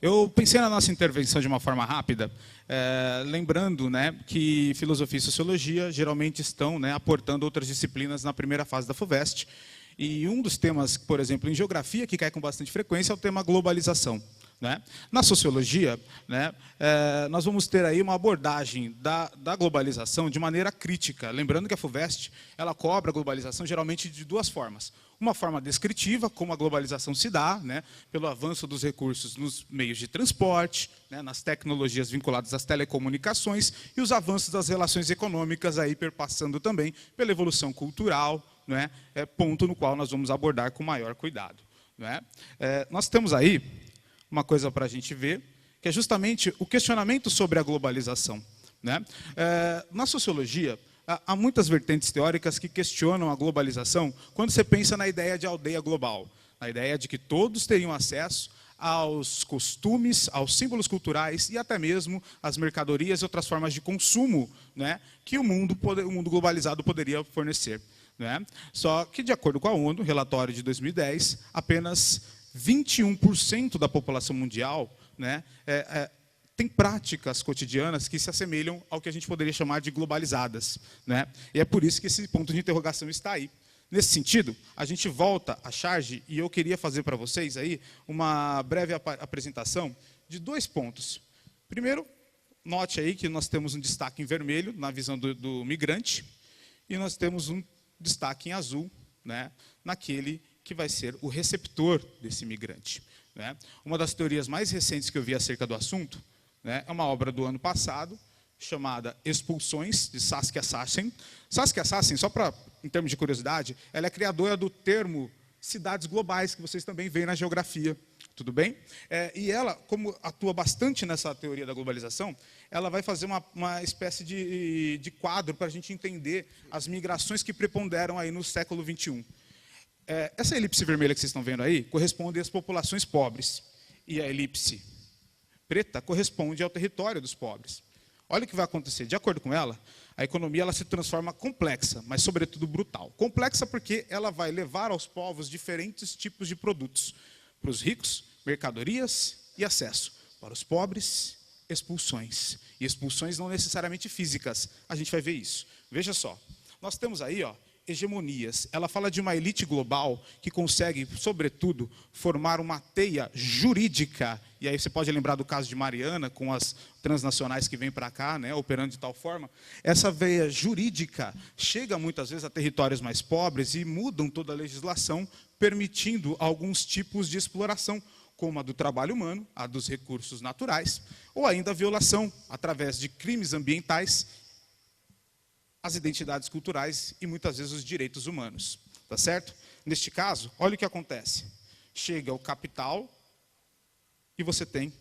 Eu pensei na nossa intervenção de uma forma rápida, lembrando, né, que filosofia e sociologia geralmente estão, né, aportando outras disciplinas na primeira fase da FUVEST. E um dos temas, por exemplo, em geografia, que cai com bastante frequência, é o tema globalização. Né? Na sociologia, né, nós vamos ter aí uma abordagem da globalização de maneira crítica. Lembrando que a FUVEST ela cobra a globalização geralmente de duas formas. Uma forma descritiva, como a globalização se dá, né, pelo avanço dos recursos nos meios de transporte, né, nas tecnologias vinculadas às telecomunicações e os avanços das relações econômicas, aí perpassando também pela evolução cultural, né, ponto no qual nós vamos abordar com maior cuidado. Né? Nós temos aí uma coisa para a gente ver, que é justamente o questionamento sobre a globalização. Né? Na sociologia, há muitas vertentes teóricas que questionam a globalização quando você pensa na ideia de aldeia global, na ideia de que todos teriam acesso aos costumes, aos símbolos culturais e até mesmo às mercadorias e outras formas de consumo, né, que o mundo globalizado poderia fornecer. Né? Só que, de acordo com a ONU, relatório de 2010, apenas 21% da população mundial, né, tem práticas cotidianas que se assemelham ao que a gente poderia chamar de globalizadas. Né? E é por isso que esse ponto de interrogação está aí. Nesse sentido, a gente volta à charge e eu queria fazer para vocês aí uma breve apresentação de dois pontos. Primeiro, note aí que nós temos um destaque em vermelho na visão do migrante e nós temos um destaque em azul, né, naquele que vai ser o receptor desse migrante. Né? Uma das teorias mais recentes que eu vi acerca do assunto, né, é uma obra do ano passado, chamada Expulsões, de Saskia Sassen. Saskia Sassen, só para, em termos de curiosidade, ela é criadora do termo cidades globais, que vocês também veem na geografia. Tudo bem? E ela, como atua bastante nessa teoria da globalização, ela vai fazer uma espécie de quadro para a gente entender as migrações que preponderam aí no século XXI. Essa elipse vermelha que vocês estão vendo aí corresponde às populações pobres. E a elipse preta corresponde ao território dos pobres. Olha o que vai acontecer. De acordo com ela, a economia ela se transforma complexa, mas, sobretudo, brutal. Complexa porque ela vai levar aos povos diferentes tipos de produtos. Para os ricos, mercadorias e acesso. Para os pobres, expulsões. E expulsões não necessariamente físicas. A gente vai ver isso. Veja só. Nós temos aí, ó, hegemonias. Ela fala de uma elite global que consegue, sobretudo, formar uma teia jurídica. E aí você pode lembrar do caso de Mariana, com as transnacionais que vêm para cá, né, operando de tal forma. Essa veia jurídica chega muitas vezes a territórios mais pobres e mudam toda a legislação, permitindo alguns tipos de exploração, como a do trabalho humano, a dos recursos naturais, ou ainda a violação, através de crimes ambientais, as identidades culturais e, muitas vezes, os direitos humanos. Tá certo? Neste caso, olha o que acontece. Chega o capital e você tem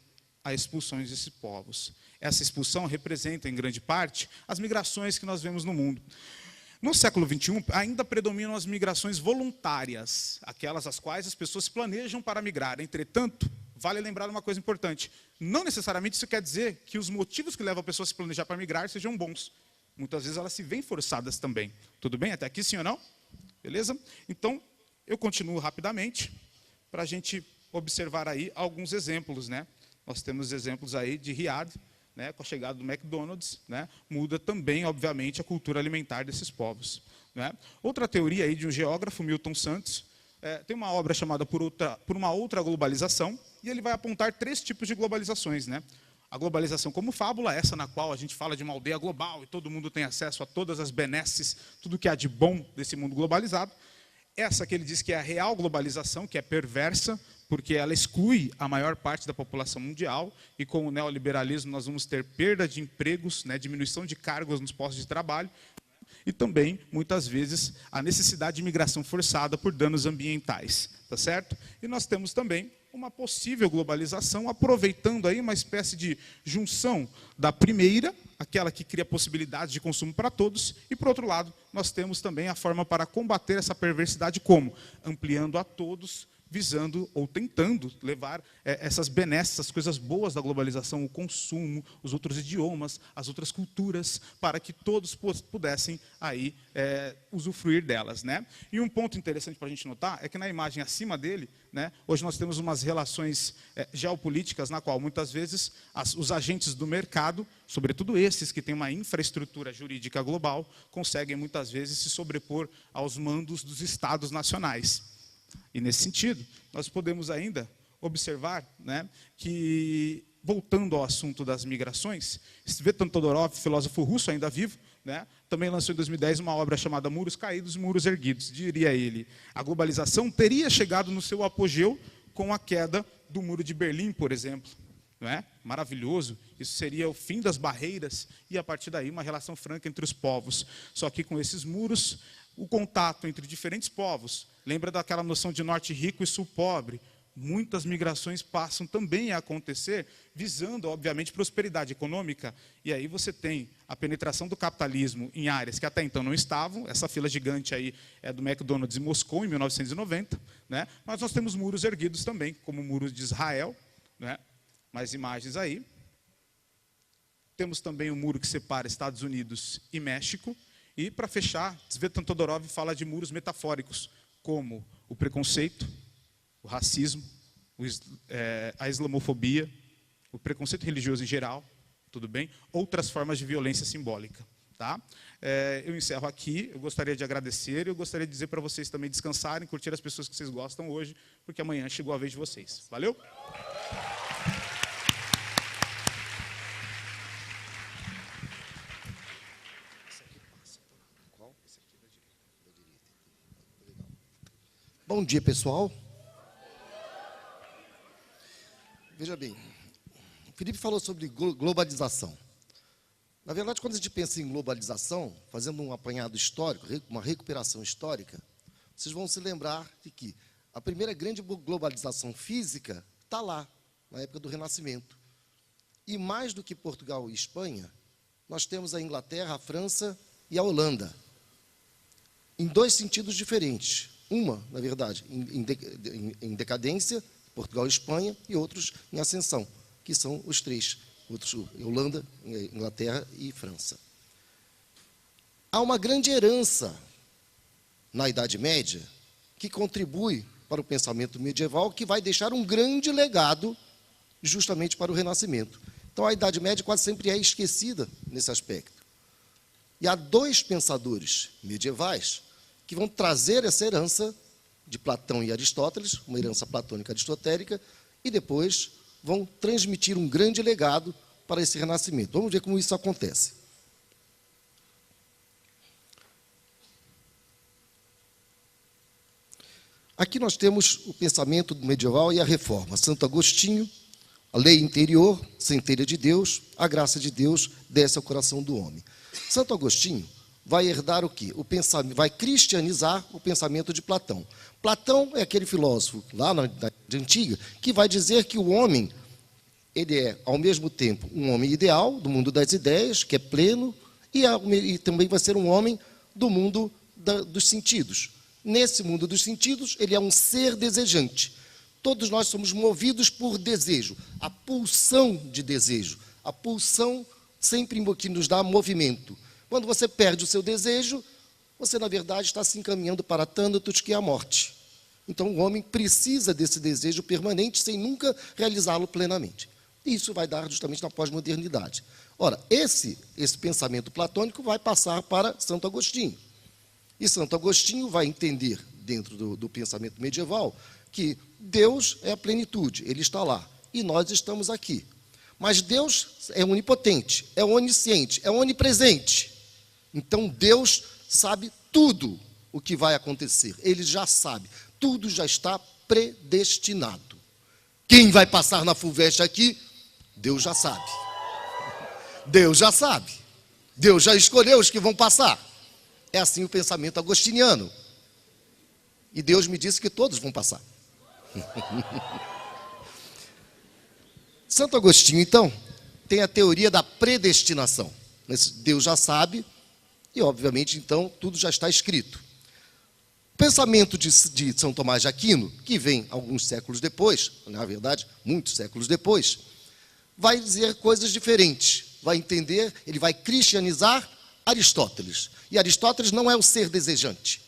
as expulsões desses povos. Essa expulsão representa, em grande parte, as migrações que nós vemos no mundo. No século XXI, ainda predominam as migrações voluntárias, aquelas às quais as pessoas se planejam para migrar. Entretanto, vale lembrar uma coisa importante. Não necessariamente isso quer dizer que os motivos que levam a pessoa a se planejar para migrar sejam bons. Muitas vezes elas se veem forçadas também. Tudo bem? Até aqui, sim ou não? Beleza? Então, eu continuo rapidamente para a gente observar aí alguns exemplos. Né? Nós temos exemplos aí de Riad, né, com a chegada do McDonald's, né, muda também, obviamente, a cultura alimentar desses povos. Né? Outra teoria aí de um geógrafo, Milton Santos, tem uma obra chamada Por uma Outra Globalização, e ele vai apontar 3 tipos de globalizações. Né? A globalização como fábula, essa na qual a gente fala de uma aldeia global e todo mundo tem acesso a todas as benesses, tudo que há de bom desse mundo globalizado. Essa que ele diz que é a real globalização, que é perversa, porque ela exclui a maior parte da população mundial, e com o neoliberalismo nós vamos ter perda de empregos, né, diminuição de cargos nos postos de trabalho, e também, muitas vezes, a necessidade de migração forçada por danos ambientais. Tá certo? E nós temos também uma possível globalização, aproveitando aí uma espécie de junção da primeira, aquela que cria possibilidades de consumo para todos, e, por outro lado, nós temos também a forma para combater essa perversidade como? Ampliando a todos visando ou tentando levar essas benesses, essas coisas boas da globalização, o consumo, os outros idiomas, as outras culturas, para que todos pudessem aí usufruir delas, né? E um ponto interessante para a gente notar é que na imagem acima dele, né, hoje nós temos umas relações geopolíticas na qual muitas vezes os agentes do mercado, sobretudo esses que têm uma infraestrutura jurídica global, conseguem muitas vezes se sobrepor aos mandos dos estados nacionais. E nesse sentido, nós podemos ainda observar, né, que, voltando ao assunto das migrações, Svetan Todorov, filósofo russo ainda vivo, né, também lançou em 2010 uma obra chamada Muros Caídos, Muros Erguidos. Diria ele, a globalização teria chegado no seu apogeu com a queda do Muro de Berlim, por exemplo. Não é? Maravilhoso, isso seria o fim das barreiras e, a partir daí, uma relação franca entre os povos. Só que com esses muros, o contato entre diferentes povos, lembra daquela noção de norte rico e sul pobre? Muitas migrações passam também a acontecer, visando, obviamente, prosperidade econômica. E aí você tem a penetração do capitalismo em áreas que até então não estavam. Essa fila gigante aí é do McDonald's em Moscou, em 1990. Né? Mas nós temos muros erguidos também, como o muro de Israel. Né? Mais imagens aí. Temos também o muro que separa Estados Unidos e México. E, para fechar, Svetan Todorov fala de muros metafóricos, como o preconceito, o racismo, a islamofobia, o preconceito religioso em geral, tudo bem? Outras formas de violência simbólica. Tá? Eu encerro aqui, eu gostaria de agradecer e eu gostaria de dizer para vocês também descansarem, curtir as pessoas que vocês gostam hoje, porque amanhã chegou a vez de vocês. Valeu? Bom dia, pessoal. Veja bem, o Felipe falou sobre globalização. Na verdade, quando a gente pensa em globalização, fazendo um apanhado histórico, uma recuperação histórica, vocês vão se lembrar de que a primeira grande globalização física está lá, na época do Renascimento. E mais do que Portugal e Espanha, nós temos a Inglaterra, a França e a Holanda, em dois sentidos diferentes. Uma, na verdade, em decadência, Portugal e Espanha, e outros em ascensão, que são os três, outros, Holanda, Inglaterra e França. Há uma grande herança na Idade Média que contribui para o pensamento medieval, que vai deixar um grande legado justamente para o Renascimento. Então, a Idade Média quase sempre é esquecida nesse aspecto. E há dois pensadores medievais que vão trazer essa herança de Platão e Aristóteles, uma herança platônica aristotélica, e depois vão transmitir um grande legado para esse renascimento. Vamos ver como isso acontece. Aqui nós temos o pensamento medieval e a reforma. Santo Agostinho, a lei interior, centelha de Deus, a graça de Deus desce ao coração do homem. Santo Agostinho vai herdar o quê? O pensamento, vai cristianizar o pensamento de Platão. Platão é aquele filósofo lá na Idade Antiga que vai dizer que o homem, ele é, ao mesmo tempo, um homem ideal, do mundo das ideias, que é pleno, e também vai ser um homem do mundo dos sentidos. Nesse mundo dos sentidos, ele é um ser desejante. Todos nós somos movidos por desejo, a pulsão de desejo, a pulsão sempre que nos dá movimento. Quando você perde o seu desejo, você, na verdade, está se encaminhando para Thanatos, que é a morte. Então, o homem precisa desse desejo permanente, sem nunca realizá-lo plenamente. E isso vai dar justamente na pós-modernidade. Ora, esse pensamento platônico vai passar para Santo Agostinho. E Santo Agostinho vai entender, dentro do pensamento medieval, que Deus é a plenitude, Ele está lá, e nós estamos aqui. Mas Deus é onipotente, é onisciente, é onipresente. Então, Deus sabe tudo o que vai acontecer. Ele já sabe. Tudo já está predestinado. Quem vai passar na FUVEST aqui, Deus já sabe. Deus já sabe. Deus já escolheu os que vão passar. É assim o pensamento agostiniano. E Deus me disse que todos vão passar. Santo Agostinho, então, tem a teoria da predestinação. Deus já sabe. E, obviamente, então, tudo já está escrito. pensamento de São Tomás de Aquino, que vem alguns séculos depois, na verdade, muitos séculos depois, vai dizer coisas diferentes. Vai entender, ele vai cristianizar Aristóteles. E Aristóteles não é o ser desejante.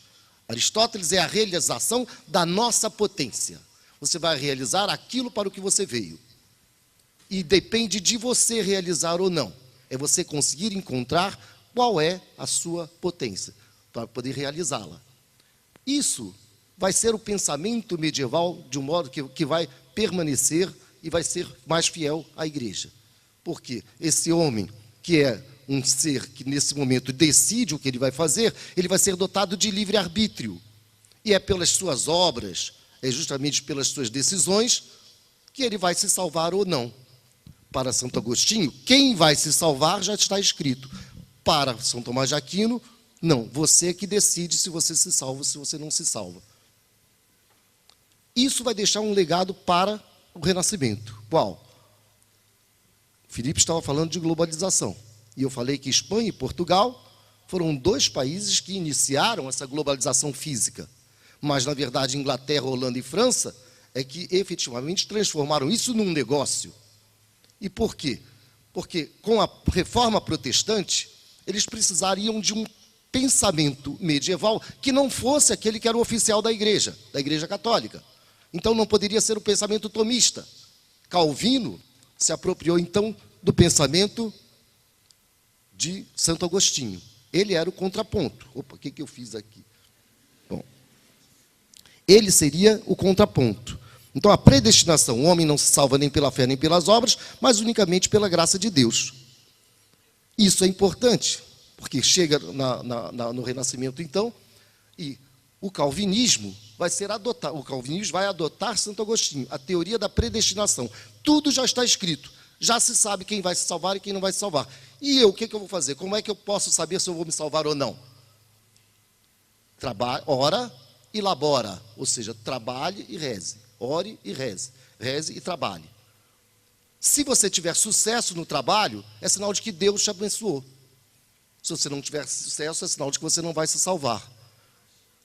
Aristóteles é a realização da nossa potência. Você vai realizar aquilo para o que você veio. E depende de você realizar ou não. É você conseguir encontrar qual é a sua potência, para poder realizá-la. Isso vai ser o pensamento medieval, de um modo que vai permanecer e vai ser mais fiel à igreja. Porque esse homem, que é um ser que nesse momento decide o que ele vai ser dotado de livre-arbítrio. E é pelas suas obras, é justamente pelas suas decisões, que ele vai se salvar ou não. Para Santo Agostinho, quem vai se salvar já está escrito. Para São Tomás de Aquino, não, você que decide se você se salva ou se você não se salva. Isso vai deixar um legado para o Renascimento. Qual? Filipe estava falando de globalização. E eu falei que Espanha e Portugal foram dois países que iniciaram essa globalização física. Mas, na verdade, Inglaterra, Holanda e França é que efetivamente transformaram isso num negócio. E por quê? Porque com a reforma protestante, eles precisariam de um pensamento medieval que não fosse aquele que era o oficial da Igreja Católica. Então não poderia ser o pensamento tomista. Calvino se apropriou então do pensamento de Santo Agostinho. Ele era o contraponto. Opa, o que eu fiz aqui? Bom, ele seria o contraponto. Então, a predestinação, o homem não se salva nem pela fé nem pelas obras, mas unicamente pela graça de Deus. Isso é importante, porque chega no Renascimento, então, e o calvinismo vai ser adotado, o calvinismo vai adotar Santo Agostinho, a teoria da predestinação. Tudo já está escrito, já se sabe quem vai se salvar e quem não vai se salvar. E eu, o que eu vou fazer? Como é que eu posso saber se eu vou me salvar ou não? Ora e labora, ou seja, trabalhe e reze. Ore e reze. Reze e trabalhe. Se você tiver sucesso no trabalho, é sinal de que Deus te abençoou. Se você não tiver sucesso, é sinal de que você não vai se salvar.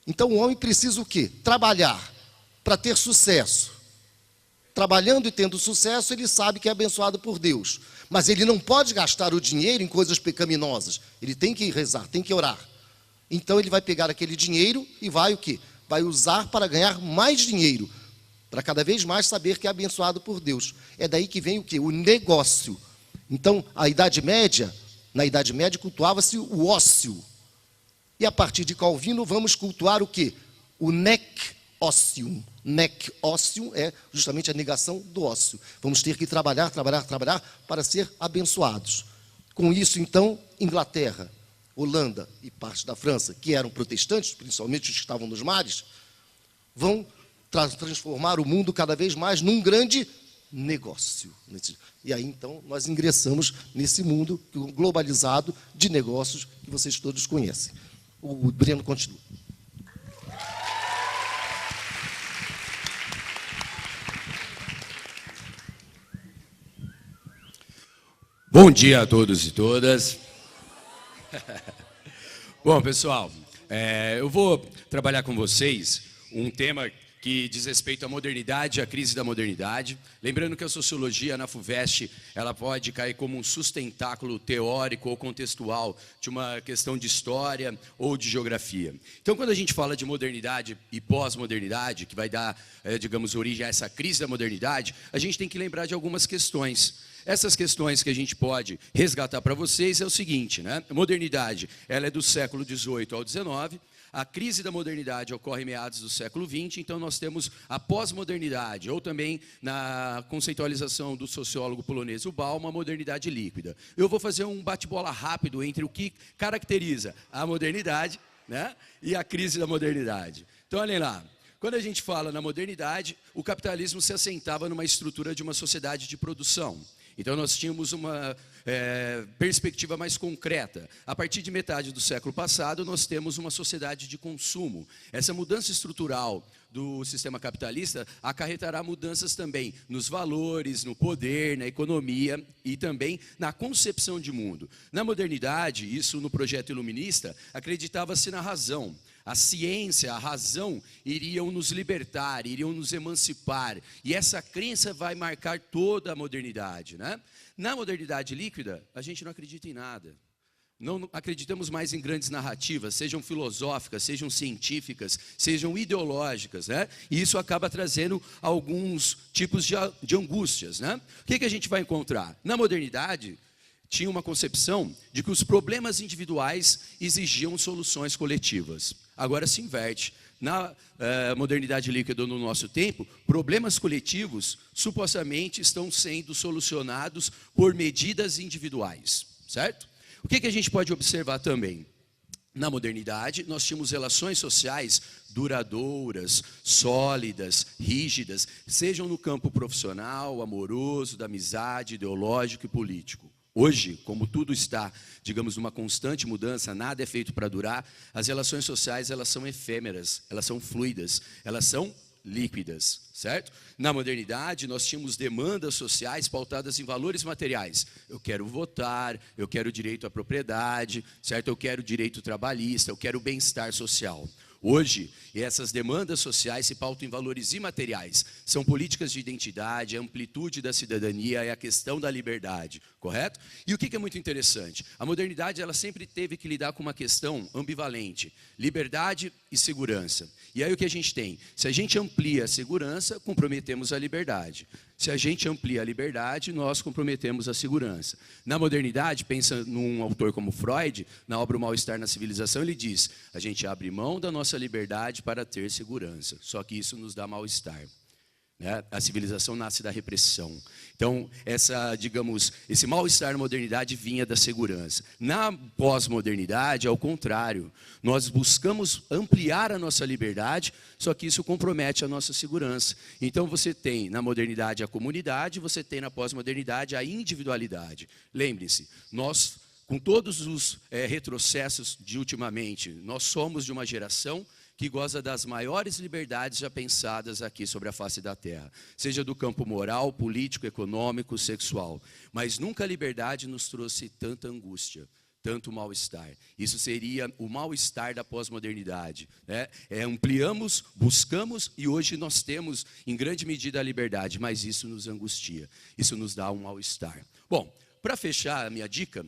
Então, o homem precisa o quê? Trabalhar para ter sucesso. Trabalhando e tendo sucesso, ele sabe que é abençoado por Deus. Mas ele não pode gastar o dinheiro em coisas pecaminosas. Ele tem que rezar, tem que orar. Então, ele vai pegar aquele dinheiro e vai o quê? Vai usar para ganhar mais dinheiro. Para cada vez mais saber que é abençoado por Deus. É daí que vem o quê? O negócio. Então, na Idade Média cultuava-se o ócio. E a partir de Calvino vamos cultuar o quê? O nec ocium. Nec ocium é justamente a negação do ócio. Vamos ter que trabalhar para ser abençoados. Com isso, então, Inglaterra, Holanda e parte da França, que eram protestantes, principalmente os que estavam nos mares, vão transformar o mundo cada vez mais num grande negócio. E aí, então, nós ingressamos nesse mundo globalizado de negócios que vocês todos conhecem. O Breno continua. Bom dia a todos e todas. Bom, pessoal, eu vou trabalhar com vocês um tema que diz respeito à modernidade, à crise da modernidade. Lembrando que a sociologia na FUVEST, ela pode cair como um sustentáculo teórico ou contextual de uma questão de história ou de geografia. Então, quando a gente fala de modernidade e pós-modernidade, que vai dar, digamos, origem a essa crise da modernidade, a gente tem que lembrar de algumas questões. Essas questões que a gente pode resgatar para vocês é o seguinte, né? A modernidade, ela é do século XVIII ao XIX. A crise da modernidade ocorre em meados do século XX, então nós temos a pós-modernidade, ou também na conceitualização do sociólogo polonês Bauman, a modernidade líquida. Eu vou fazer um bate-bola rápido entre o que caracteriza a modernidade, né, e a crise da modernidade. Então, olhem lá. Quando a gente fala na modernidade, o capitalismo se assentava numa estrutura de uma sociedade de produção. Então, nós tínhamos uma perspectiva mais concreta. A partir de metade do século passado, nós temos uma sociedade de consumo. Essa mudança estrutural do sistema capitalista acarretará mudanças também nos valores, no poder, na economia e também na concepção de mundo. Na modernidade, isso no projeto iluminista, acreditava-se na razão. a ciência, a razão iriam nos libertar, iriam nos emancipar. E essa crença vai marcar toda a modernidade, né? Na modernidade líquida, a gente não acredita em nada. Não acreditamos mais em grandes narrativas, sejam filosóficas, sejam científicas, sejam ideológicas, né? E isso acaba trazendo alguns tipos de angústias, né? O que a gente vai encontrar? Na modernidade, tinha uma concepção de que os problemas individuais exigiam soluções coletivas. Agora se inverte. Na modernidade líquida no nosso tempo, problemas coletivos supostamente estão sendo solucionados por medidas individuais, certo? O que a gente pode observar também? Na modernidade, nós tínhamos relações sociais duradouras, sólidas, rígidas, sejam no campo profissional, amoroso, da amizade, ideológico e político. Hoje, como tudo está, digamos, numa constante mudança, nada é feito para durar, as relações sociais, elas são efêmeras, elas são fluidas, elas são líquidas, certo? Na modernidade, nós tínhamos demandas sociais pautadas em valores materiais. Eu quero votar, eu quero direito à propriedade, certo? Eu quero direito trabalhista, eu quero bem-estar social. Hoje, essas demandas sociais se pautam em valores imateriais. São políticas de identidade, a amplitude da cidadania e a questão da liberdade, correto? E o que é muito interessante? A modernidade, ela sempre teve que lidar com uma questão ambivalente, liberdade e segurança. E aí o que a gente tem? Se a gente amplia a segurança, comprometemos a liberdade. Se a gente amplia a liberdade, nós comprometemos a segurança. Na modernidade, pensa num autor como Freud, na obra O Mal-Estar na Civilização, ele diz, a gente abre mão da nossa liberdade para ter segurança, só que isso nos dá mal-estar. Né? A civilização nasce da repressão. Então, esse mal-estar na modernidade vinha da segurança. Na pós-modernidade, ao contrário, nós buscamos ampliar a nossa liberdade, só que isso compromete a nossa segurança. Então, você tem na modernidade a comunidade, você tem na pós-modernidade a individualidade. Lembre-se, nós, com todos os retrocessos de ultimamente, nós somos de uma geração que goza das maiores liberdades já pensadas aqui sobre a face da Terra, seja do campo moral, político, econômico, sexual. Mas nunca a liberdade nos trouxe tanta angústia, tanto mal-estar. Isso seria o mal-estar da pós-modernidade, né? Ampliamos, buscamos e hoje nós temos em grande medida a liberdade, mas isso nos angustia, isso nos dá um mal-estar. Bom, para fechar a minha dica,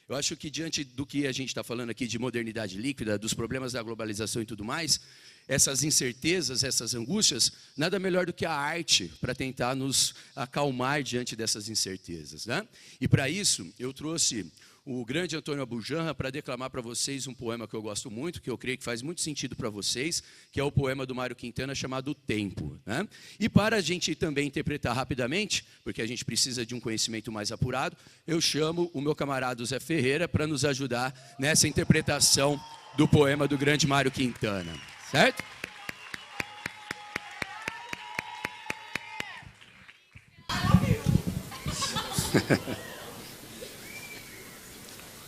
eu acho que diante do que a gente está falando aqui de modernidade líquida, dos problemas da globalização e tudo mais, essas incertezas, essas angústias, nada melhor do que a arte para tentar nos acalmar diante dessas incertezas, né? E para isso, eu trouxe o grande Antônio Abujamra para declamar para vocês um poema que eu gosto muito, que eu creio que faz muito sentido para vocês, que é o poema do Mário Quintana chamado O Tempo, né? E para a gente também interpretar rapidamente, porque a gente precisa de um conhecimento mais apurado, eu chamo o meu camarada Zé Ferreira para nos ajudar nessa interpretação do poema do grande Mário Quintana, certo?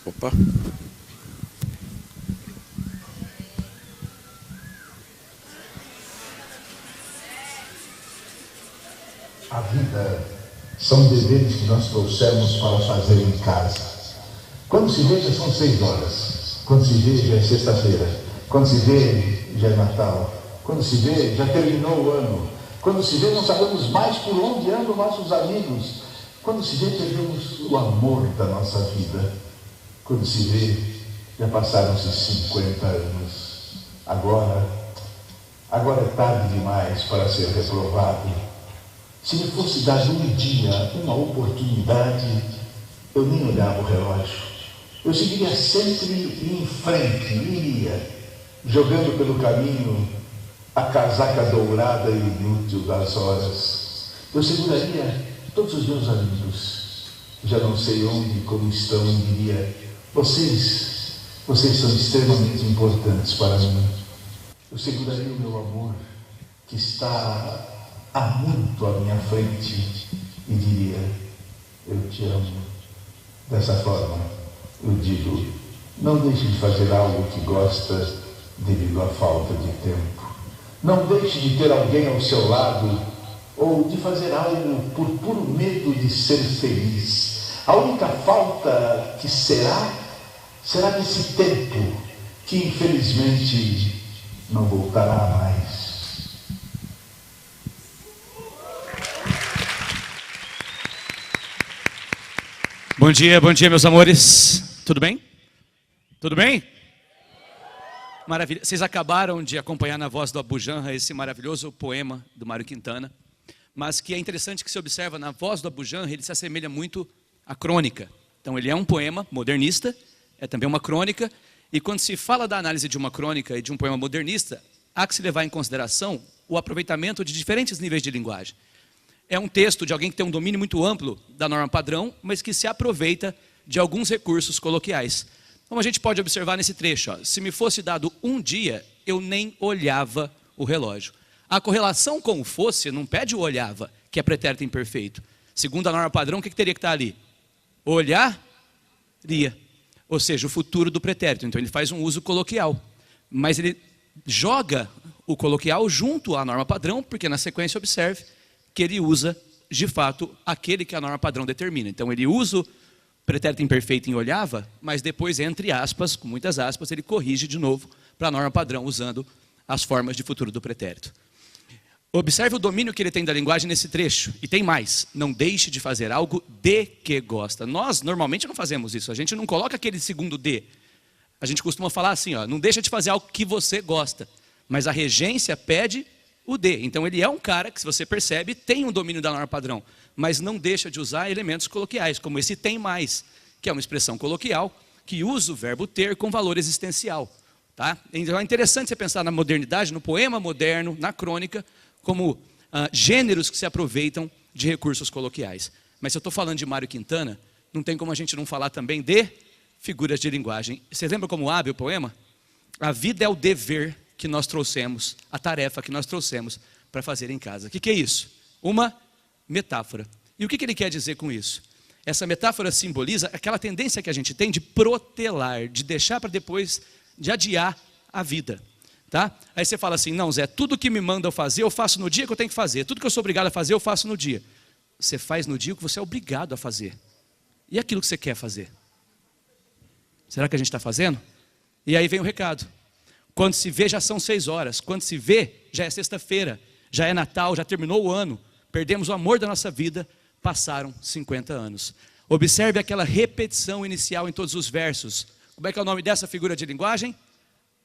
Opa. A vida são deveres que nós trouxemos para fazer em casa. Quando se vê, já são 6 horas. Quando se vê, já é sexta-feira. Quando se vê, já é Natal. Quando se vê, já terminou o ano. Quando se vê, não sabemos mais por onde andam nossos amigos. Quando se vê, perdemos o amor da nossa vida. Quando se vê, já passaram-se 50 anos. Agora é tarde demais para ser reprovado. Se me fosse dado um dia, uma oportunidade, eu nem olhava o relógio. Eu seguiria sempre em frente, iria, jogando pelo caminho a casaca dourada e inútil das horas. Eu seguraria todos os meus amigos. Já não sei onde, como estão, e diria: Vocês são extremamente importantes para mim. Eu seguraria o meu amor, que está há muito à minha frente, e diria: eu te amo. Dessa forma, eu digo: não deixe de fazer algo que gosta devido à falta de tempo. Não deixe de ter alguém ao seu lado, ou de fazer algo por puro medo de ser feliz. A única falta que será desse tempo que infelizmente não voltará mais. Bom dia, meus amores. Tudo bem? Tudo bem? Maravilha. Vocês acabaram de acompanhar na voz do Abu Janra esse maravilhoso poema do Mário Quintana, mas que é interessante que se observa na voz do Abu Janra, ele se assemelha muito à crônica. Então ele é um poema modernista, é também uma crônica, e quando se fala da análise de uma crônica e de um poema modernista, há que se levar em consideração o aproveitamento de diferentes níveis de linguagem. É um texto de alguém que tem um domínio muito amplo da norma padrão, mas que se aproveita de alguns recursos coloquiais. Como a gente pode observar nesse trecho, ó, se me fosse dado um dia, eu nem olhava o relógio. A correlação com o fosse não pede o olhava, que é pretérito imperfeito. Segundo a norma padrão, o que teria que estar ali? Olharia. Ou seja, o futuro do pretérito. Então ele faz um uso coloquial. Mas ele joga o coloquial junto à norma padrão, porque na sequência observe que ele usa, de fato, aquele que a norma padrão determina. Então ele usa o pretérito imperfeito em olhava, mas depois, entre aspas, com muitas aspas, ele corrige de novo para a norma padrão, usando as formas de futuro do pretérito. Observe o domínio que ele tem da linguagem nesse trecho. E tem mais. Não deixe de fazer algo de que gosta. Nós, normalmente, não fazemos isso. A gente não coloca aquele segundo de. A gente costuma falar assim, ó, não deixa de fazer algo que você gosta. Mas a regência pede o de. Então ele é um cara que, se você percebe, tem um domínio da norma padrão, mas não deixa de usar elementos coloquiais, como esse tem mais, que é uma expressão coloquial que usa o verbo ter com valor existencial. Tá? Então é interessante você pensar na modernidade, no poema moderno, na crônica, como gêneros que se aproveitam de recursos coloquiais. Mas se eu estou falando de Mário Quintana, não tem como a gente não falar também de figuras de linguagem. Você lembra como abre o poema? A vida é o dever que nós trouxemos, a tarefa que nós trouxemos para fazer em casa. O que é isso? Uma metáfora. E o que ele quer dizer com isso? Essa metáfora simboliza aquela tendência que a gente tem de protelar, de deixar para depois, de adiar a vida. Tá? Aí você fala assim, não Zé, tudo que me manda eu fazer, eu faço no dia que eu tenho que fazer. Tudo que eu sou obrigado a fazer, eu faço no dia. Você faz no dia o que você é obrigado a fazer. E aquilo que você quer fazer? Será que a gente está fazendo? E aí vem o recado. Quando se vê, já são 6 horas. Quando se vê, já é sexta-feira. Já é Natal, já terminou o ano. Perdemos o amor da nossa vida. Passaram 50 anos. Observe aquela repetição inicial em todos os versos. Como é que é o nome dessa figura de linguagem?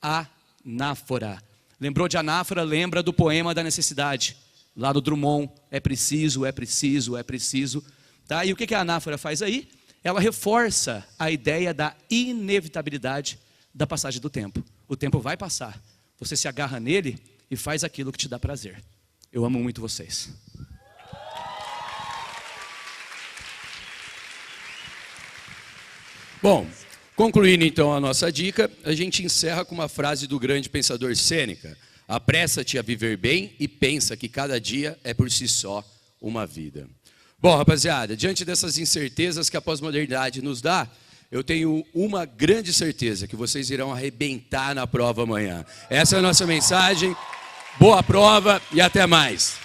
Anáfora. Lembrou de anáfora? Lembra do poema da necessidade. Lá do Drummond. É preciso, é preciso, é preciso. Tá? E o que a anáfora faz aí? Ela reforça a ideia da inevitabilidade da passagem do tempo. O tempo vai passar. Você se agarra nele e faz aquilo que te dá prazer. Eu amo muito vocês. Bom, concluindo então a nossa dica, a gente encerra com uma frase do grande pensador Sêneca. Apressa-te a viver bem e pensa que cada dia é por si só uma vida. Bom, rapaziada, diante dessas incertezas que a pós-modernidade nos dá, eu tenho uma grande certeza que vocês irão arrebentar na prova amanhã. Essa é a nossa mensagem. Boa prova e até mais.